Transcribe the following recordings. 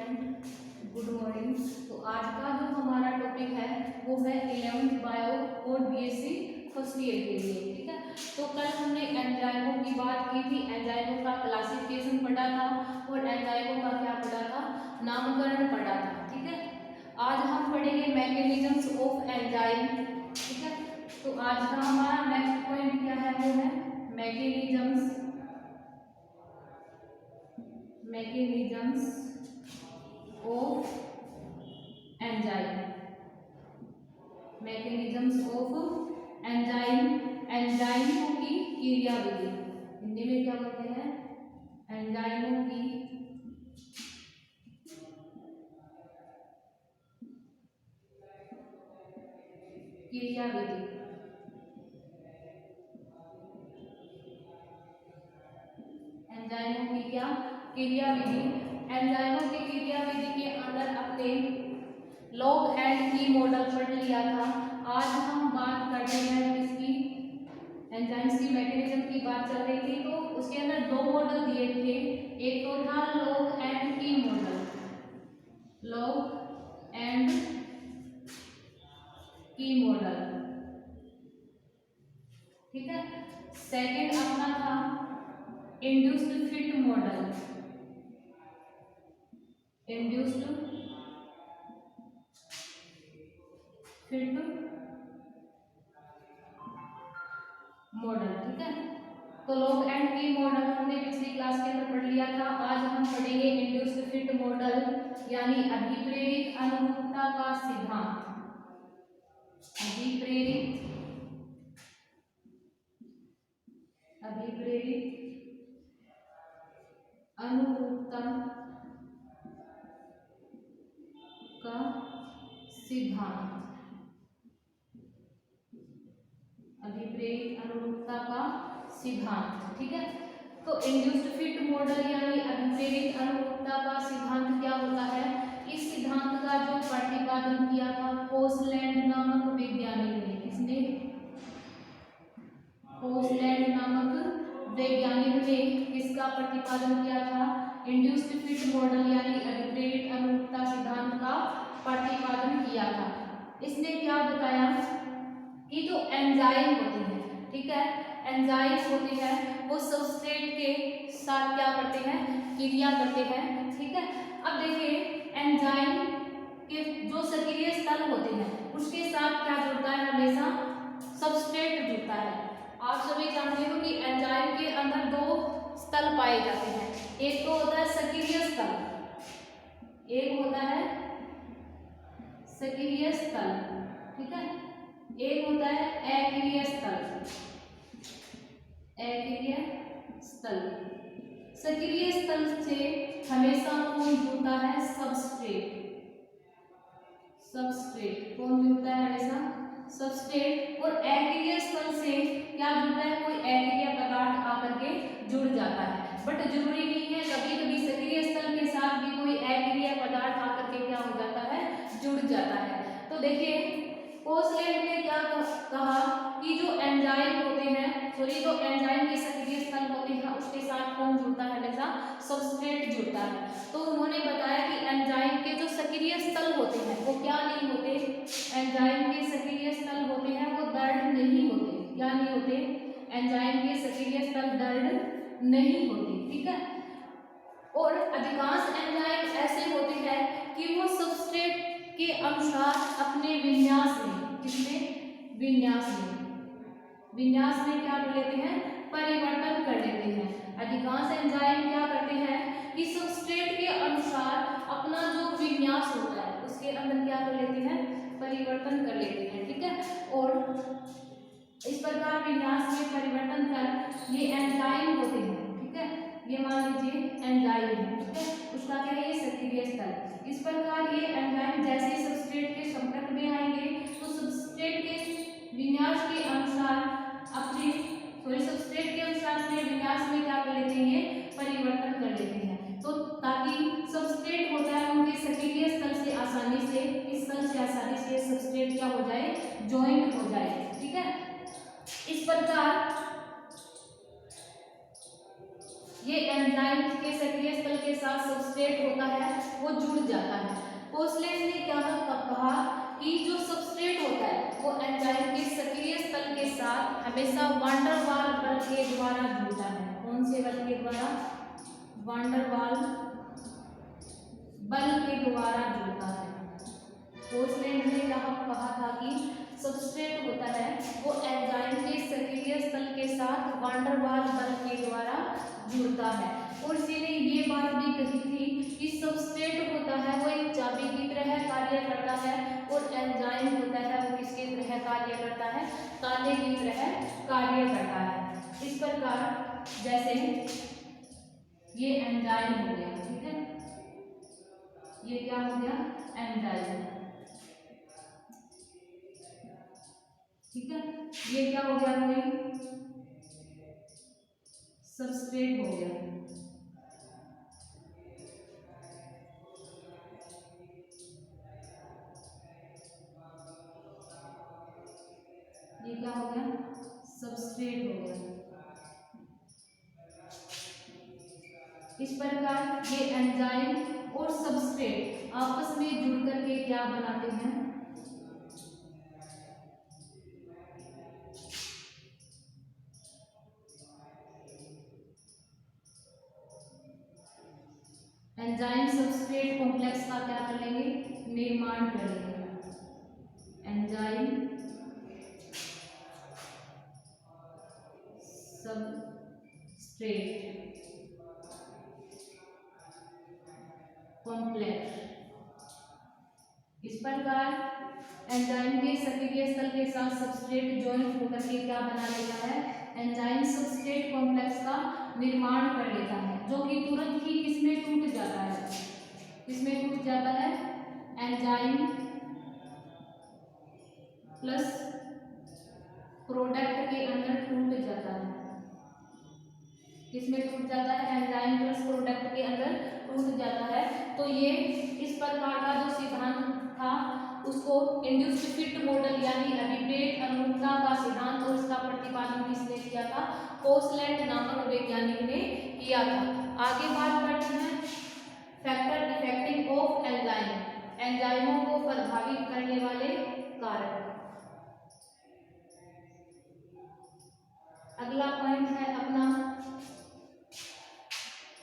Good morning. तो आज का जो हमारा टॉपिक है वो है 11th बायो और बीएससी फर्स्ट ईयर के लिए। ठीक है, तो कल हमने एंजाइमों की बात की थी, एंजाइमों का क्लासिफिकेशन पढ़ा था और एंजाइमों का क्या पढ़ा था, नामकरण पढ़ा था। ठीक है, आज हम पढ़ेंगे मैकेनिज्म्स ऑफ एंजाइम। ठीक है, तो आज का हमारा नेक्स्ट पॉइंट क्या है, वो है mechanisms of enzyme. Mechanisms of enzyme, एंजाइमों की क्रियाविधि, हिंदी में क्या बोलते हैं, एंजाइमों की क्रियाविधि। एंजाइमों की क्या क्रियाविधि, एंजाइमों की क्रियाविधि के अंदर अपने लॉग एंड की मॉडल पढ़ लिया था। आज हम बात कर रहे हैं इसकी, एंजाइम्स की मैकेनिज्म की बात चल रही थी, तो उसके अंदर दो मॉडल दिए थे। एक तो था लॉग एंड की मॉडल, लॉग एंड की मॉडल। ठीक है, सेकंड अपना था induced fit model, induced fit model. ठीक है, तो लॉग एंड की मॉडल हमने पिछली क्लास के अंदर पढ़ लिया था। आज हम पढ़ेंगे इंड्यूस्ड फिट मॉडल, यानी अभिप्रेरित अनुरूपता का सिद्धांत। अभिप्रेरित अनुरूपता का सिद्धांत, अभिप्रेरित अनुरूपता का सिद्धांत। ठीक है, तो इंड्यूस्ड फिट मॉडल यानी अभिप्रेरित अनुरूपता का सिद्धांत क्या होता है, इस सिद्धांत का जो प्रतिपादन किया था पोसलैंड नामक वैज्ञानिक ने, किसने, पोसलैंड नामक वैज्ञानिक ने किसका प्रतिपादन किया था, इंड्यूस्ड फिट मॉडल यानी अभिप्रेरित अनुरूपता सिद्धांत का प्रतिपादन किया था। इसने क्या बताया कि जो एंजाइम होते हैं, ठीक है, एंजाइम होते हैं वो सबस्ट्रेट के साथ क्या करते हैं, क्रिया करते हैं। ठीक है, अब देखिए एंजाइम के जो सक्रिय स्थल होते हैं उसके साथ क्या जुड़ता है, हमेशा सबस्ट्रेट जुड़ता है। आप सभी जानते हो कि एंजाइम के अंदर दो स्थल पाए जाते हैं, एक तो होता है सक्रिय स्थल, एक होता है सक्रिय स्थल, ठीक है, एक होता है अक्रिय स्थल, अक्रिय स्थल। सक्रिय स्थल से हमेशा कौन जुड़ता है, सबस्ट्रेट, सबस्ट्रेट कौन जुड़ता है, हमेशा सबस्ट्रेट। और अक्रिय स्थल से क्या जुड़ता है, कोई अक्रिय पदार्थ आकर के जुड़ जाता है। बट जरूरी नहीं है, कभी कभी सक्रिय स्थल के साथ भी कोई अक्रिय पदार्थ आकर के क्या हो जाता है, जुड़ जाता है। तो देखिए पोसलैंड ने क्या कहा कि जो एंजाइम होते हैं, सॉरी, जो एंजाइम के सक्रिय स्थल होते हैं उसके साथ कौन जुड़ता है, हमेशा सबस्ट्रेट जुड़ता है। तो उन्होंने बताया कि एंजाइम के जो सक्रिय स्थल होते हैं वो क्या नहीं होते, एंजाइम के सक्रिय स्थल होते हैं वो दृढ़ नहीं होते। क्या नहीं होते, एंजाइम के सक्रिय स्थल दृढ़ नहीं होते। ठीक है, और अधिकांश एंजाइम ऐसे होते हैं कि वो सबस्ट्रेट के अनुसार अपने विन्यास में, किसने, विन्यास में क्या कर लेते हैं, परिवर्तन कर लेते हैं। अधिकांश एंजाइम क्या करते हैं कि सबस्ट्रेट के अनुसार अपना जो विन्यास होता है उसके अंदर क्या कर लेते हैं, परिवर्तन कर लेते हैं। ठीक है, और इस प्रकार विन्यास में परिवर्तन कर ये एंजाइम होते हैं। ठीक है, ये मान लीजिए एंजाइम है, ठीक है, उसका क्या है, ये सक्रिय स्थल। इस प्रकार ये एंजाइम जैसे सबस्ट्रेट के संपर्क में आएंगे तो सबस्ट्रेट के विन्यास के अनुसार अपने, सॉरी, सबस्ट्रेट के अनुसार अपने विन्यास में क्या कर लेते हैं, परिवर्तन कर लेते हैं। तो ताकि सबस्ट्रेट होता है उनके सक्रिय स्थल से आसानी से, इस स्थल से आसानी से सबस्ट्रेट क्या हो जाए, ज्वाइंट हो जाए। ठीक है, इस प्रकार ये एंजाइम के सक्रिय स्थल के साथ सबस्ट्रेट होता है वो जुड़ जाता है। कोसलेट ने क्या कहा कि जो सबस्ट्रेट होता है वो एंजाइम के सक्रिय स्थल के साथ हमेशा वांडर वाल बल के द्वारा जुड़ता है। कौन से बल के द्वारा? वांडर वाल बल के द्वारा जुड़ता है। कोसलेट ने कहा था कि सबस्ट्रेट होता है वो एंजाइम के सक्रिय स्थल के साथ वांडर वाल बल के द्वारा जुड़ता है। और इसीने ये बात भी कही थी कि सबस्ट्रेट होता है वो एक चाबी की तरह कार्य करता है और एंजाइम होता है वो किसकी तरह कार्य करता है? ताले की तरह कार्य करता है। इस प्रकार जैसे ये एंजाइम हो गया, ठीक है, ये क्या हो गया? एंजाइम, ठीक है। ये क्या हो गया? कोई सबस्ट्रेट हो गया। ये क्या हो गया? सबस्ट्रेट हो गया। इस प्रकार ये एंजाइम और सबस्ट्रेट आपस में जुड़ करके क्या बनाते हैं? एंजाइम सबस्ट्रेट कॉम्प्लेक्स का क्या कर लेंगे? निर्माण कर लेंगे। Enzyme substrate complex. इस प्रकार एंजाइम के सक्रिय स्थल के साथ सबस्ट्रेट जॉइंट होकर के क्या बना लेता है? एंजाइम सबस्ट्रेट कॉम्प्लेक्स का निर्माण कर लेता है, जो कि तुरंत ही किसमें टूट जाता है? किसमें टूट जाता है? एंजाइम प्लस प्रोडक्ट के अंदर टूट जाता है। किसमें टूट जाता है? एंजाइम प्लस प्रोडक्ट के अंदर टूट जाता है। तो ये इस प्रकार का जो सिद्धांत था उसको इंड्यूस्ड फिट मॉडल यानी अभिप्रेत अनुरूपता का सिद्धांत, और इसका प्रतिपादन किसने किया था? कोसलेट नामक वैज्ञानिक ने किया था। आगे बात करते हैं फैक्टर इफेक्टिंग ऑफ एंजाइम, एंजाइमों को प्रभावित करने वाले कारक। अगला पॉइंट है अपना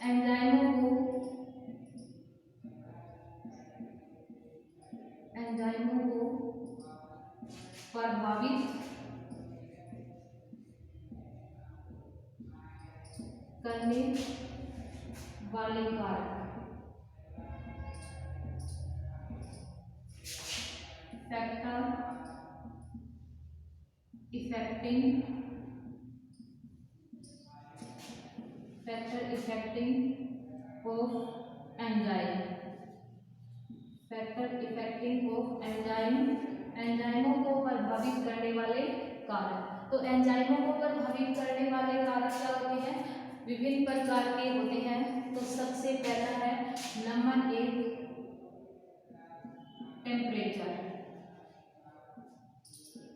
एंजाइमों को प्रभावित करने वाले कारक। Factor affecting of enzyme, factor affecting of enzyme, एंजाइमों को प्रभावित करने वाले कारक। तो एंजाइमों को प्रभावित करने वाले कारक क्या होते हैं? विभिन्न प्रकार के होते हैं। तो सबसे पहला है नंबर 1 टेम्परेचर,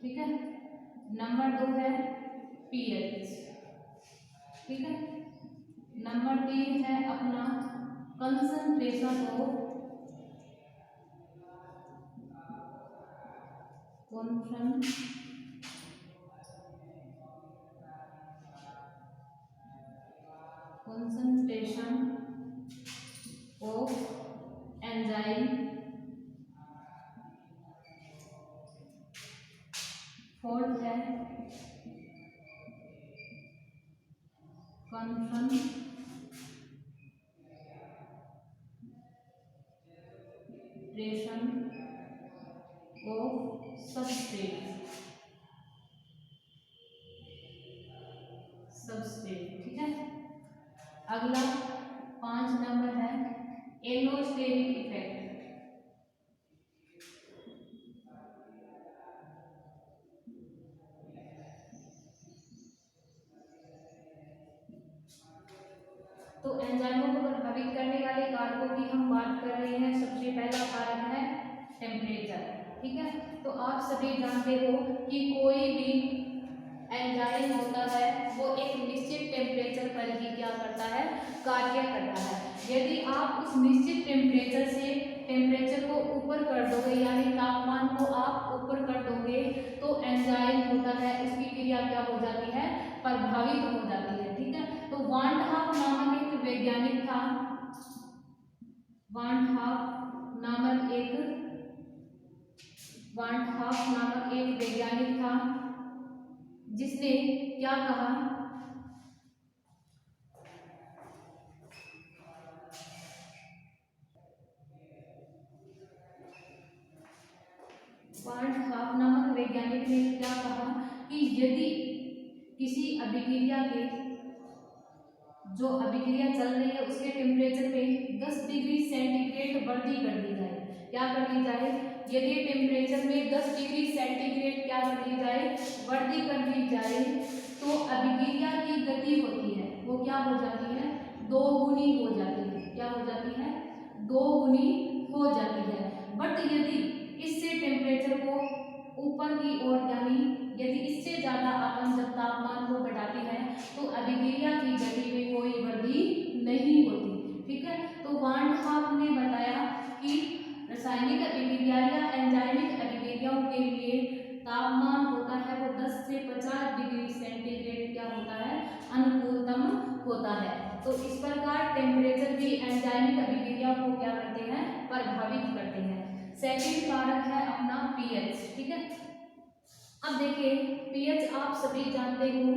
ठीक है। नंबर 2 है पीएच, ठीक है। नंबर 3 है अपना concentration of concentration of enzyme। Fourth है concentration of सबस्ट्रेट, ठीक है। अगला 5 नंबर है एलोस्टेरिक इफेक्ट। तो एंजाइमों को प्रभावित करने वाले कारकों की हम बात कर रहे हैं। सबसे पहला कारक है टेम्परेचर, ठीक है। तो आप सभी जानते हो कि कोई भी एंजाइम होता है वो एक निश्चित टेम्परेचर पर ही क्या करता है, कार्य करता है। यदि आप उस निश्चित टेम्परेचर से टेम्परेचर को ऊपर कर दोगे, यानी तापमान को आप ऊपर कर दोगे, तो एंजाइम होता है उसकी क्रिया क्या हो जाती है, प्रभावित हो जाती है। ठीक है, तो वान डे हाफ नामक एक वैज्ञानिक था, वान डे हाफ नामक एक वैज्ञानिक था, जिसने क्या कहा, वान डे हाफ नामक वैज्ञानिक ने क्या कहा कि यदि किसी अभिक्रिया के जो अभिक्रिया चल रही है उसके टेम्परेचर में 10 डिग्री सेंटीग्रेड वृद्धि कर दी जाए, क्या कर दी जाए, यदि टेम्परेचर में 10 डिग्री सेंटीग्रेड क्या कर दी जाए, वृद्धि कर दी जाए, तो अभिक्रिया की गति होती है वो क्या हो जाती है, 2 गुनी हो जाती है। क्या हो जाती है, 2 गुनी हो जाती है। बट यदि इससे टेम्परेचर को ऊपर की ओर, यानी यदि इससे ज्यादा अपन जब तापमान को बढ़ाते हैं तो अभिक्रिया की गति में कोई वृद्धि नहीं होती। ठीक है, तो वान डे हाफ ने बताया कि रासायनिक अभिक्रिया या एंजाइमिक अभिक्रियाओं के लिए तापमान होता है वो 10 से 50 डिग्री सेंटीग्रेड क्या होता है, अनुकूलतम होता है। तो इस प्रकार टेम्परेचर भी एंजाइमिक अभिक्रिया को क्या करते हैं, प्रभावित करते हैं। सेकंड कारक है अपना पीएच। ठीक है, अब देखिए पीएच आप सभी जानते हो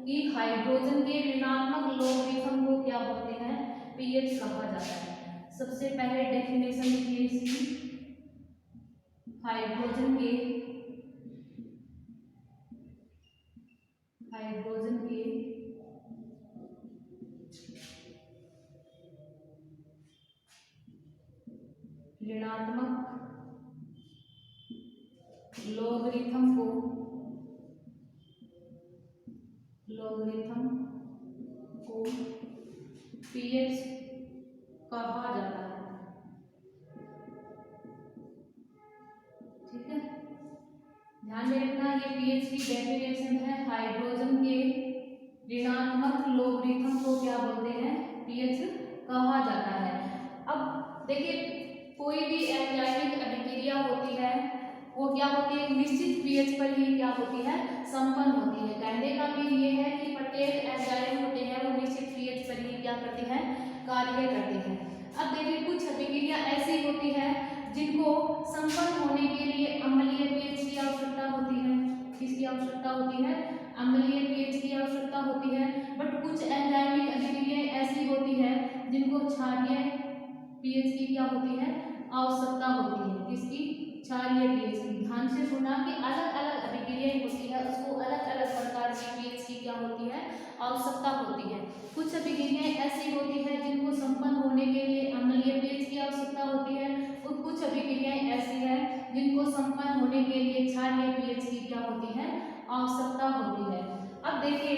कि हाइड्रोजन के ऋणात्मक लोगरिथम को क्या बोलते हैं, पीएच कहा जाता है। सबसे पहले डेफिनेशन लिखिए इसकी, हाइड्रोजन के ऋणात्मक लोगरिथम को पीएच कहा जाता है। ठीक है, ध्यान में रखना, ये पीएच की डेफिनेशन है, हाइड्रोजन के ऋणात्मक लोगरिथम को क्या बोलते हैं, पीएच कहा जाता है। अब देखिए कोई भी एंजाइमिक अभिक्रिया होती है वो क्या होती है, निश्चित पीएच पर ही क्या होती है, संपन्न होती है। कहने का भी ये है कि प्रत्येक एंजाइम होते हैं वो निश्चित पीएच पर ही क्या करते हैं, कार्य करते हैं। अब देखिए कुछ अभिक्रिया ऐसी होती है जिनको संपन्न होने के लिए अम्लीय पीएच की आवश्यकता होती है। किसकी आवश्यकता होती है, अम्लीय पीएच की आवश्यकता होती है। बट कुछ एंजाइमिक अभिक्रियाएं ऐसी होती है जिनको क्षारीय पीएच की क्या होती है, आवश्यकता होती है। किसकी, क्षारीय पीएच की। ध्यान से सुना कि अलग अलग अभिक्रियाएं होती है उसको अलग अलग प्रकार की पीएच की क्या होती है, आवश्यकता होती है। कुछ अभिक्रियाएं ऐसी होती है जिनको संपन्न होने के लिए अम्लीय पीएच की आवश्यकता होती है, और कुछ अभिक्रियाएं ऐसी है जिनको संपन्न होने के लिए क्षारीय पीएच की क्या होती है, आवश्यकता होती है। अब देखिए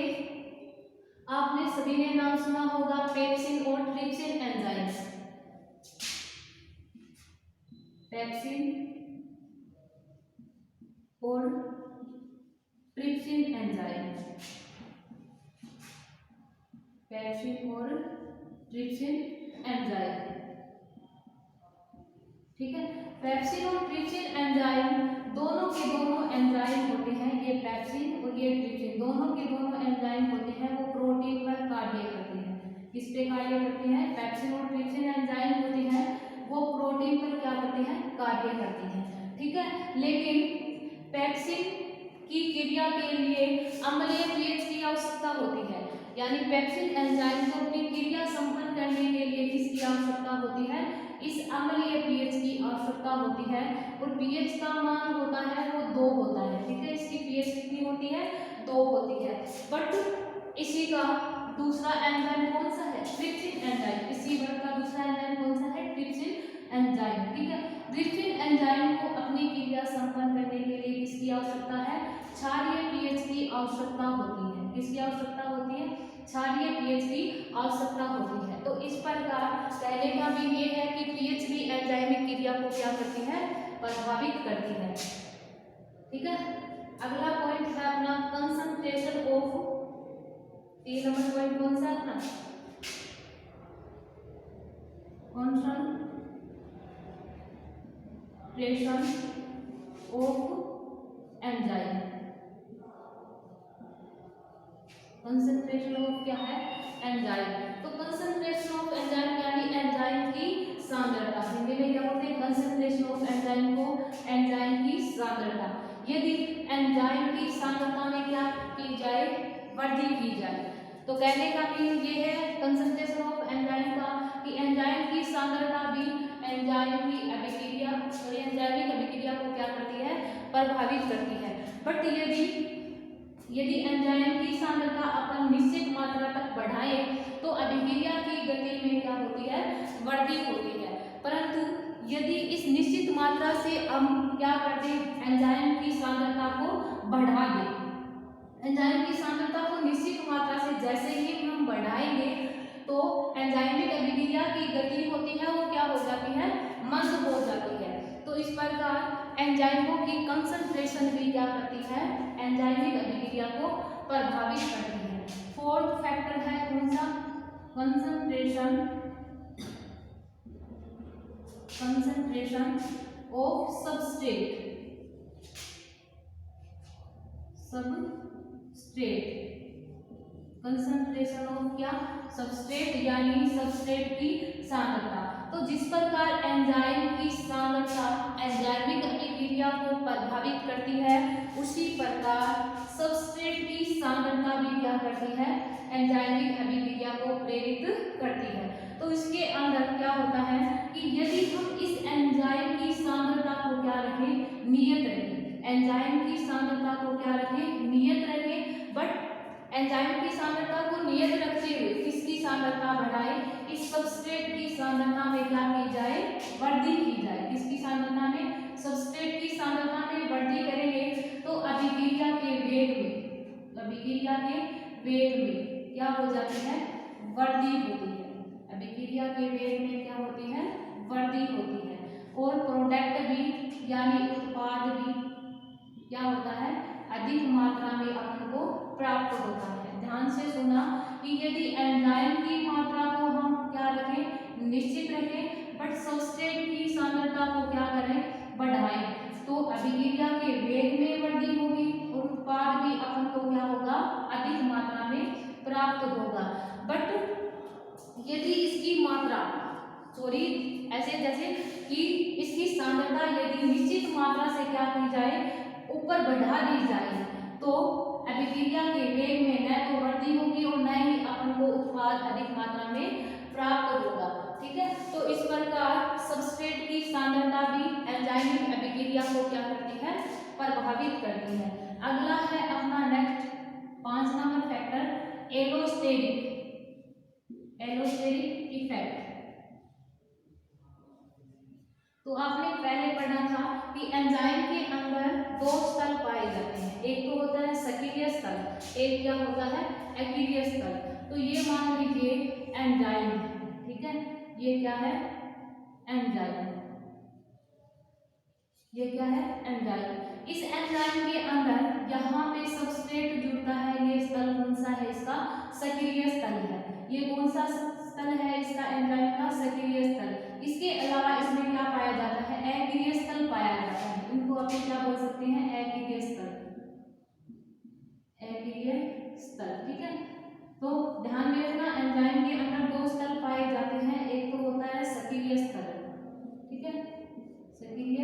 आपने सभी ने नाम सुना होगा पेप्सिन और ट्रिप्सिन एंजाइम्स। पेप्सिन और ट्रिप्सिन एंजाइम, पेप्सिन और ट्रिप्सिन एंजाइम। ठीक है, पेप्सिन और ट्रिप्सिन एंजाइम दोनों के दोनों एंजाइम होते हैं, ये पेप्सिन और ये ट्रिप्सिन दोनों के दोनों एंजाइम होते हैं वो प्रोटीन पर कार्य करते हैं। किस पे कार्य करते हैं, पेप्सिन और ट्रिप्सिन एंजाइम होते हैं वो प्रोटीन पर क्या करते हैं, कार्य करते हैं। ठीक है, लेकिन पेप्सिन की क्रिया के लिए अम्लीय पीएच की आवश्यकता होती है, यानी पेप्सिन एंजाइम को अपनी क्रिया संपन्न करने के लिए किसकी आवश्यकता होती है, इस अम्लीय पीएच की आवश्यकता होती है। और पीएच का मान होता है वो 2 होता है। ठीक है, इसकी पीएच कितनी होती है, 2 होती है। बट इसी का दूसरा एंजाइम कौन सा है, ट्रिप्सिन एंजाइम। इसी वर्ग का दूसरा एंजाइम कौन सा है, ट्रिप्सिन एंजाइम। ठीक है, ट्रिप्सिन एंजाइम को अपनी क्रिया संपन्न करने के लिए किसकी आवश्यकता है, क्षारीय पीएच की आवश्यकता होती है। किसकी आवश्यकता होती है, क्षारीय पीएच की आवश्यकता होती है। तो इस प्रकार कहने का भी ये है कि पीएच भी एंजाइमिक क्रिया को क्या करती है, प्रभावित करती है। ठीक है, अगला पॉइंट है अपना कंसंट्रेशन ऑफ, 3 नंबर पॉइंट कौन सा अपना, concentration of enzyme. Concentration of क्या है, एंजाइम। तो कंसंट्रेशन ऑफ एंजाइम यानी एंजाइम की सांद्रता, हिंदी में क्या बोलते हैं, कंसंट्रेशन ऑफ एंजाइम को एंजाइम की सांद्रता। यदि एंजाइम की सांद्रता में क्या की जाए, वृद्धि की जाए, तो कहने का मीनिंग ये है कंसंट्रेशन ऑफ एंजाइम का कि एंजाइम की सांद्रता भी एंजाइम की अभिक्रिया और एंजाइमिक अभिक्रिया को क्या करती है, प्रभावित करती है। बट यदि एंजाइम की सांद्रता अपन निश्चित मात्रा तक बढ़ाएं तो अभिक्रिया की गति में क्या होती है, वृद्धि होती है। परंतु यदि इस निश्चित मात्रा से हम क्या कर दें, एंजाइम की सांद्रता को बढ़ा दें, एंजाइम की सांद्रता को निश्चित मात्रा से जैसे ही हम बढ़ाएंगे तो एंजाइमिक अभिक्रिया की गति होती है वो क्या हो जाती है, मंद हो जाती है। तो इस प्रकार एंजाइमों की कंसंट्रेशन भी क्या करती है, एंजाइमिक अभिक्रिया को प्रभावित करती है। फोर्थ फैक्टर है कौन सा, concentration of substrate, concentration of क्या, सबस्ट्रेट यानी सबस्ट्रेट की सांद्रता। तो जिस प्रकार एंजाइम की सांद्रता एंजाइमिक अभिक्रिया को प्रभावित करती है, उसी प्रकार सबस्ट्रेट की सांद्रता भी क्या करती है, एंजाइमिक अभिक्रिया को प्रेरित करती है। तो इसके अंदर क्या होता है कि यदि हम इस एंजाइम की सांद्रता को क्या रखें, नियत रखें, एंजाइम की सांद्रता को क्या रखें, नियत रखें, बट एंजाइम की सांद्रता को नियत रखते हुए किसकी सांद्रता बढ़ाए, इस सबस्ट्रेट की सांद्रता में क्या की जाए, वृद्धि की जाए। किसकी सांद्रता में, सबस्ट्रेट की सांद्रता में वृद्धि करेंगे तो अभिक्रिया के वेग में क्या हो जाती है, वृद्धि होती है। अभिक्रिया के वेग में क्या होती है, वृद्धि होती है। और प्रोडक्ट भी यानी उत्पाद भी क्या होता है, अधिक मात्रा में अपन को प्राप्त होता है। ध्यान से सुना कि यदि एंजाइम की मात्रा को हम क्या रखें, निश्चित रखें, बट सबस्ट्रेट की सांद्रता को क्या करें, बढ़ाएं, तो अभिक्रिया के वेग में वृद्धि होगी और उत्पाद भी अपन को क्या होगा, अधिक मात्रा में प्राप्त होगा। बट यदि इसकी मात्रा ऐसे जैसे कि इसकी सांद्रता यदि निश्चित मात्रा से क्या की जाए, ऊपर बढ़ा दी जाए, तो अभिक्रिया के वेग में न तो वृद्धि होगी और न ही अपन को उत्पाद अधिक मात्रा में प्राप्त होगा। ठीक है, तो इस प्रकार सबस्ट्रेट की सांद्रता भी एंजाइमिक अभिक्रिया को क्या करती है, प्रभावित करती है। अगला है अपना next 5 number factor, allosteric effect. तो आपने पहले पढ़ा था कि एंजाइम के अंदर 2 स्थल पाए जाते हैं, एक तो होता है सक्रिय स्थल, एक क्या होता है, अक्रिय स्थल। तो ये मान लीजिए एंजाइम है, ठीक है, ये क्या है, एंजाइम, ये क्या है, एंजाइम। इस एंजाइम के अंदर यहाँ पे सबस्ट्रेट जुड़ता है, ये स्थल कौन सा है, इसका सक्रिय स्थल है। ये कौन सा स्थल है इसका, एंजाइम का सक्रिय स्थल। इसके अलावा इसमें क्या पाया जाता है, अक्रिय स्थल पाया जाता है। इनको अपन क्या बोल सकते हैं, अक्रिय स्थल, ठीक है। तो ध्यान में रखना, एंजाइम के अंदर 2 स्थल पाए जाते हैं, एक तो होता है सक्रिय स्थल, ठीक है, सक्रिय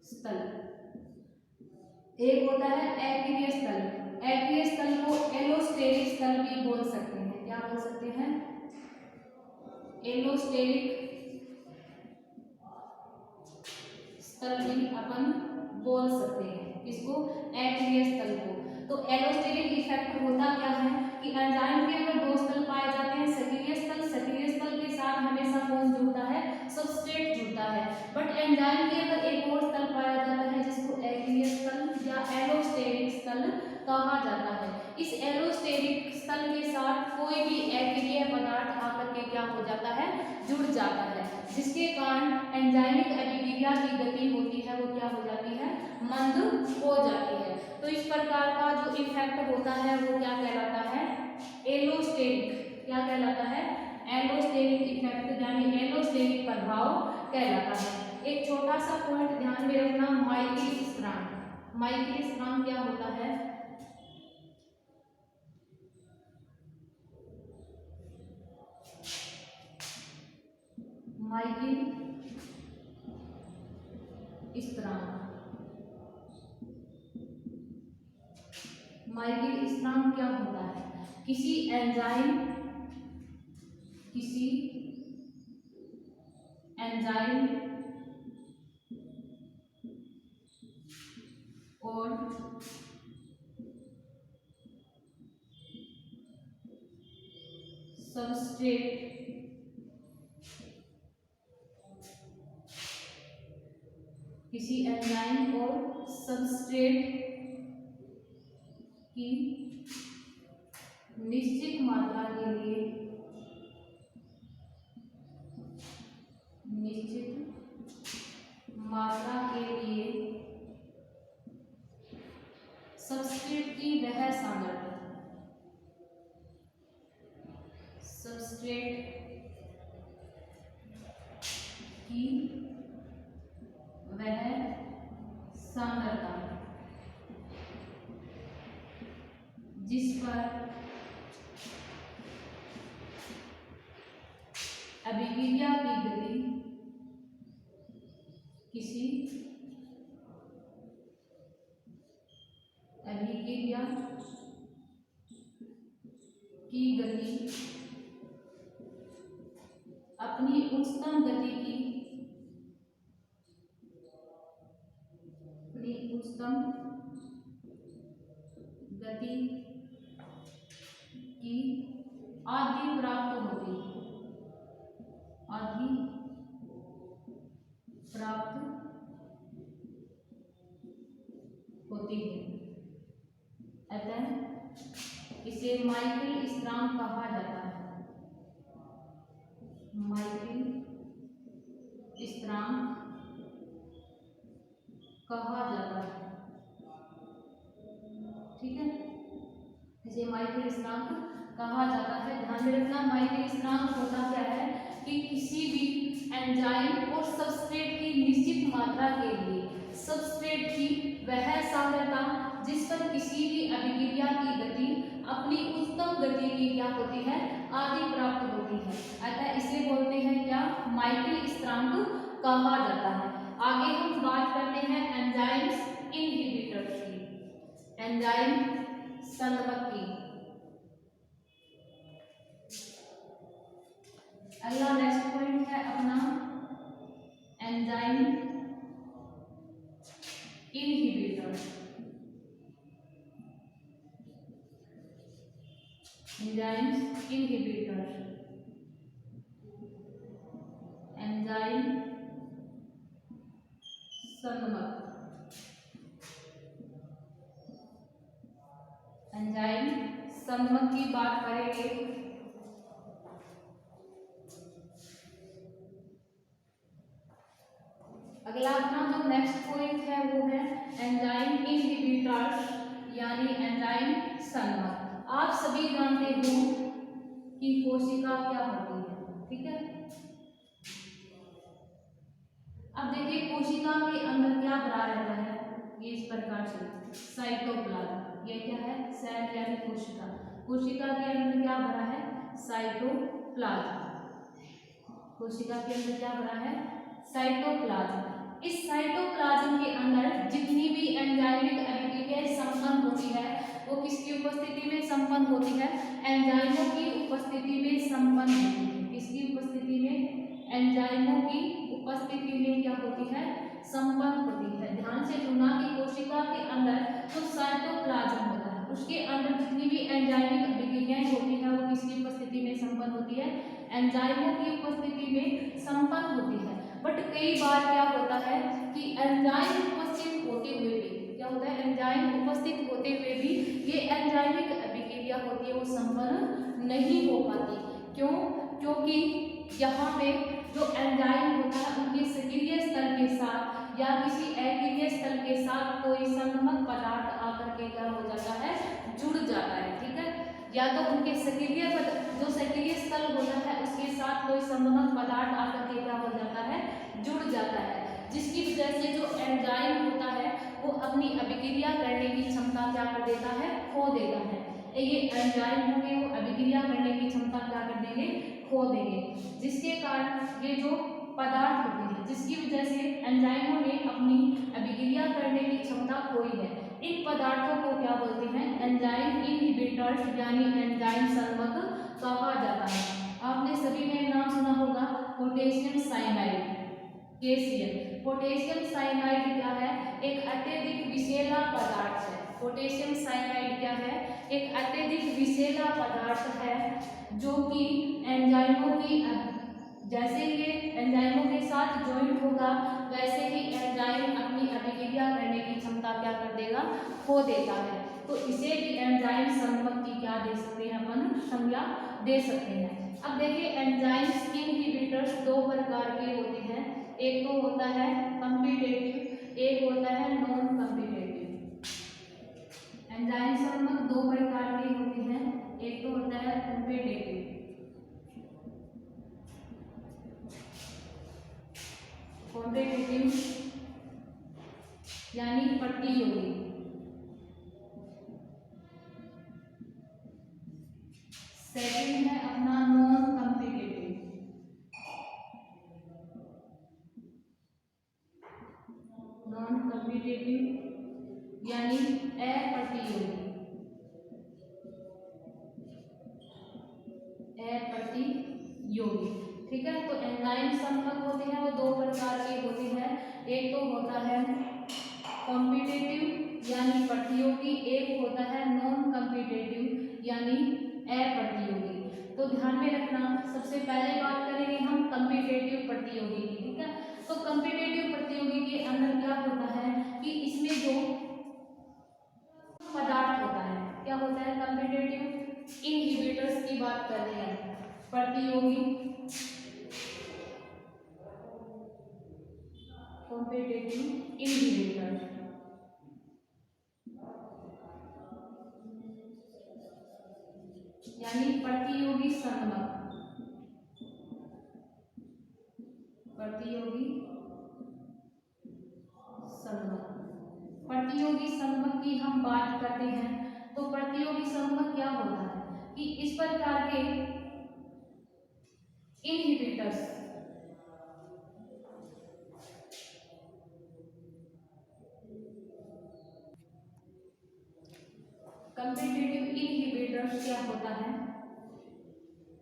स्थल, एक होता है अक्रिय स्थल। अक्रिय स्थल को एलोस्टेरिक स्थल भी बोल सकते हैं। क्या बोल सकते हैं, एलोस्टेरिक स्थल भी अपन बोल सकते हैं, इसको अक्रिय स्थल को। तो एलोस्टेरिक इफेक्ट होता क्या है कि एंजाइम के अंदर 2 स्थल पाए जाते हैं, सक्रिय स्थल के साथ हमेशा कौन जुड़ता है, सबस्ट्रेट जुड़ता है। बट एंजाइम के अंदर एक और स्थल पाया जाता है जिसको अक्रिय स्थल या एलोस्टेरिक स्थल कहा जाता है। इस एलोस्टेरिक स्थल के साथ कोई भी अक्रिय पदार्थ आकर के क्या हो जाता है, जुड़ जाता है, जिसके कारण एंजाइमिक अभिक्रिया की गति होती है वो क्या हो जाती है, मंद हो जाती है। तो इस प्रकार का जो इफेक्ट होता है वो क्या कहलाता है, एलोस्टेरिक, क्या कहलाता है, एलोस्टेरिक इफेक्ट यानी एलोस्टेरिक प्रभाव कहलाता है। एक छोटा सा पॉइंट ध्यान में रखना, माइकलिस स्थिरांक, माइकलिस स्थिरांक क्या होता है, माइकलिस स्थिरांक, माइकलिस स्थिरांक क्या होता है, किसी एंजाइम और सबस्ट्रेट किसी एंजाइम और सबस्ट्रेट की निश्चित मात्रा के लिए, सबस्ट्रेट की वह सांद्रता, सबस्ट्रेट की वह सांद्रता जिस पर अभिक्रिया की गति किसी अभिक्रिया की गति अपनी उच्चतम गति की, आदि प्राप्त होती है। अतः इसे माइकलिस स्थिरांक कहा जाता है, माइकलिस स्थिरांक कहा जाता है, ठीक है, इसे माइकलिस स्थिरांक कहा जाता है। ध्यान में रखना, माइकलिस स्थिरांक होता क्या है कि किसी भी एंजाइम और सबस्ट्रेट की निश्चित मात्रा के लिए सबस्ट्रेट की वह सांद्रता जिस पर किसी भी अभिक्रिया की गति अपनी उच्चतम गति की क्या होती है, आदि प्राप्त होती है। अतः इसे बोलते हैं क्या, माइकलिस स्थिरांक कहा जाता है। आगे हम बात करते हैं एंजाइम्स इनहिबिटर्स की, एंजाइम संवर्धक की। अगला नेक्स्ट पॉइंट है अपना enzyme inhibitor, enzymes inhibitor, enzyme संवर्धक, एंजाइम संवर्धक की बात करेंगे। अगला अपना जो नेक्स्ट पॉइंट है वो है एंजाइम इनहिबिटर्स यानी एंजाइम संवर्धक। आप सभी जानते हो कि कोशिका क्या होती है, ठीक है। अब देखिए कोशिका के अंदर क्या भरा रहता है, ये इस प्रकार से साइटोप्लाज्म, ये क्या है, सेल यानी कोशिका, कोशिका के अंदर क्या भरा है, साइटोप्लाज्म, कोशिका के अंदर क्या भरा है, साइटोप्लाज्म। इस साइटोप्लाज्म के अंदर जितनी भी एंजाइमिक अभिक्रियाएं संपन्न होती है वो किसकी उपस्थिति में संपन्न होती है, एंजाइमों की उपस्थिति में संपन्न होती है। किसकी उपस्थिति में, एंजाइमों की उपस्थिति में क्या होती है, संपन्न होती है। ध्यान से सुनना कि कोशिका के अंदर जो साइटोप्लाज्म होता है उसके अंदर जितनी भी एंजाइमिक अभिक्रियाएं होती है वो किसकी उपस्थिति में संपन्न होती है, एंजाइमों की उपस्थिति में संपन्न होती है। बट कई बार क्या होता है कि एंजाइम उपस्थित होते हुए भी क्या होता है, एंजाइम उपस्थित होते हुए भी ये एंजाइमिक अभिक्रिया होती है वो संपन्न नहीं हो पाती। क्यों, क्योंकि यहाँ पे जो एंजाइम होता है उनके सक्रिय स्थल के साथ या किसी अक्रिय स्थल के साथ कोई संगमक पदार्थ आकर के क्या हो जाता है, जुड़ जाता है। ठीक है, या तो उनके जो सक्रिय स्थल होता है उसके साथ कोई संगमक पदार्थ आकर के क्या हो जाता है, जुड़ जाता है, जिसकी वजह से जो एंजाइम होता है वो अपनी अभिक्रिया करने की क्षमता क्या कर देता है, खो देता है। ये एंजाइम होंगे वो अभिक्रिया करने की क्षमता क्या कर देंगे, खो देंगे, जिसके कारण ये जो पदार्थ होते हैं जिसकी वजह से एंजाइमों ने अपनी अभिक्रिया करने की क्षमता खोई है, इन पदार्थों को क्या बोलते हैं, एंजाइम इनहिबिटर्स यानी एंजाइम संगमक कहा जाता है। आपने सभी ने नाम सुना होगा potassium cyanide, KCl। Potassium cyanide क्या है, एक अत्यधिक विषैला पदार्थ है। पोटेशियम साइनाइड क्या है, एक अत्यधिक विषैला पदार्थ है जो कि एंजाइमों की जैसे ये एंजाइमों के साथ ज्वाइंट होगा वैसे ही एंजाइम अपनी अभिक्रिया करने की क्षमता क्या कर देगा, खो देता है। तो इसे भी एंजाइम संगमक की क्या दे सकते हैं, अपन संज्ञा दे सकते हैं। अब देखिए एंजाइम्स इनहिबिटर्स दो प्रकार के होते हैं, एक तो होता है कॉम्पिटिटिव, एक होता है नॉन कॉम्पिटिटिव। एंजाइम संगमक दो प्रकार के होते हैं, एक तो होता है कॉम्पिटिटिव, कॉम्पिटिटिव यानी प्रतियोगी, सेकंड है अपना नॉन कॉम्पिटिटिव, नॉन कॉम्पिटिटिव यानी अप्रतियोगी, अप्रतियोगी। ठीक है, तो एंजाइम संगमक होते हैं वो दो प्रकार के होते हैं, एक तो होता है कॉम्पिटिटिव यानी प्रतियोगी, एक होता है नॉन कॉम्पिटिटिव यानी अप्रतियोगी। तो ध्यान में रखना, सबसे पहले बात करेंगे हम कॉम्पिटिटिव प्रतियोगी की। ठीक है, तो कॉम्पिटिटिव प्रतियोगी के अंदर क्या होता है कि इसमें जो पदार्थ होता है क्या होता है, कॉम्पिटिटिव इनहिबिटर्स की बात कर रहे हैं, प्रतियोगी कॉम्पिटिटिव इनहिबिटर यानी प्रतियोगी संगमक, प्रतियोगी संगमक। प्रतियोगी संगमक की हम बात करते हैं तो प्रतियोगी संगमक क्या होता है कि इस प्रकार के इनहिबिटर्स कॉम्पिटिटिव इनहिबिटर्स क्या होता है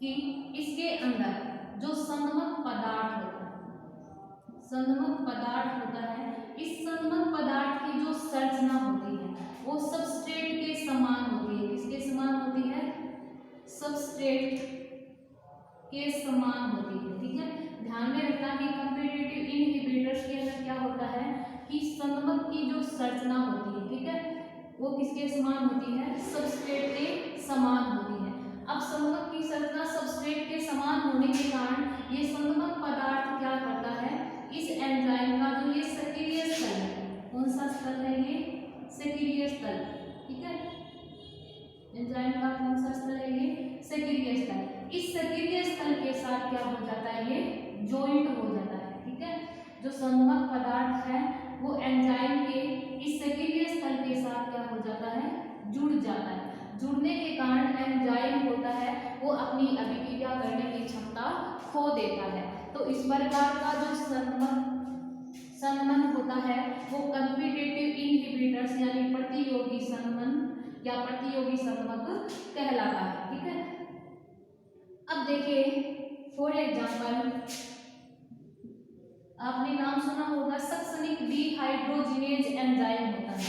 कि इसके अंदर जो संगमक पदार्थ होता है, संगमक पदार्थ होता है, इस संगमक पदार्थ की जो संरचना होती है वो सबस्ट्रेट के समान होती है। किसके समान होती है, सबस्ट्रेट के समान होती है। ठीक है, ध्यान में रखना कि कॉम्पिटिटिव इनहिबिटर्स के अंदर क्या होता है कि संगमक की जो संरचना होती है, ठीक है, वो किसके समान होती है, सबस्ट्रेट के समान होती है। अब संगमक की संरचना सबस्ट्रेट के समान होने के कारण ये संगमक पदार्थ क्या करता है, इस एंजाइम का जो ये सक्रिय स्थल है, कौन सा स्थल है, ये सक्रिय स्थल। ठीक है, एंजाइम का कौन सा स्थल है, ये सक्रिय स्थल। इस सक्रिय स्थल के साथ क्या हो जाता है, ये जॉइंट हो जाता है। ठीक है, जो संगमक पदार्थ है वो एंजाइम के इस सक्रिय स्थल के साथ क्या हो जाता है, जुड़ जाता है। जुड़ने के कारण एंजाइम होता है वो अपनी अभिक्रिया करने की क्षमता खो देता है। तो इस प्रकार का जो संगमन होता है वो कॉम्पिटिटिव इनहिबिटर्स यानी प्रतियोगी संगमन या प्रतियोगी संगमक कहलाता है। ठीक है, अब देखिए फॉर एग्जांपल आपने नाम सुना होगा सक्सनिक डिहाइड्रोजिनेज एंजाइम होता है,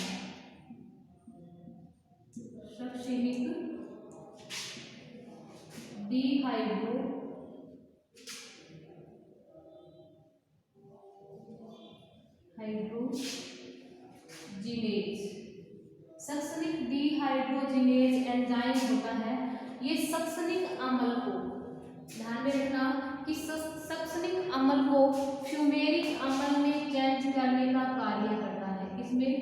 सक्सनिक डिहाइड्रोजिनेज सक्सनिक डिहाइड्रोजिनेज एंजाइम होता है, ये सक्सनिक अम्ल को ध्यान में रखना कि सक्सनिक अम्ल को फ्यूमेरिक अम्ल में चेंज करने का कार्य करता है। किसमें?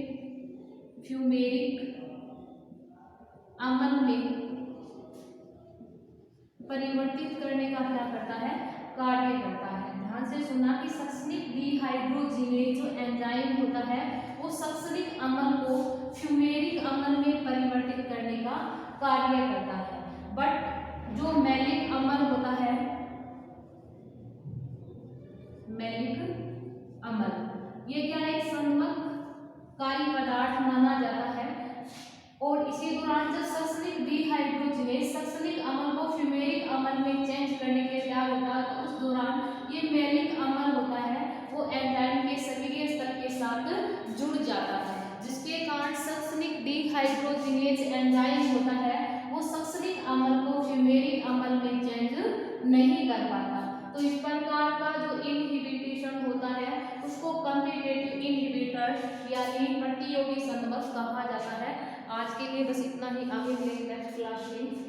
फ्यूमेरिक अम्ल में परिवर्तित करने का क्या करता है? कार्य करता है। ध्यान से सुना कि सक्सनिक डिहाइड्रोजिनेज जो एंजाइम होता है वो सक्सनिक अम्ल को फ्यूमेरिक अम्ल में परिवर्तित करने का कार्य करता है। बट जो मैलिक अम्ल होता है, मैलिक अम्ल, ये क्या है? संगमकारी पदार्थ माना जाता है। और इसी दौरान जब सक्सनिक डिहाइड्रोजिनेज सक्सनिक अम्ल को फ्यूमेरिक अम्ल में चेंज करने के लिए तैयार होता है, तो उस दौरान ये मैलिक अम्ल होता है वो एंजाइम के सक्रिय स्तर के साथ जुड़ जाता है, जिसके कारण सक्सनिक डिहाइड्रोजिनेज एंजाइम होता है वो सक्सनिक अम्ल को फ्यूमेरिक अम्ल में चेंज नहीं कर पाता। तो इस प्रकार का जो इनहिबिशन होता है उसको कॉम्पिटिटिव इनहिबिटर यानी प्रतियोगी संदर्भ कहा जाता है। आज के लिए बस इतना ही, आगे मिलेंगे नेक्स्ट क्लास में।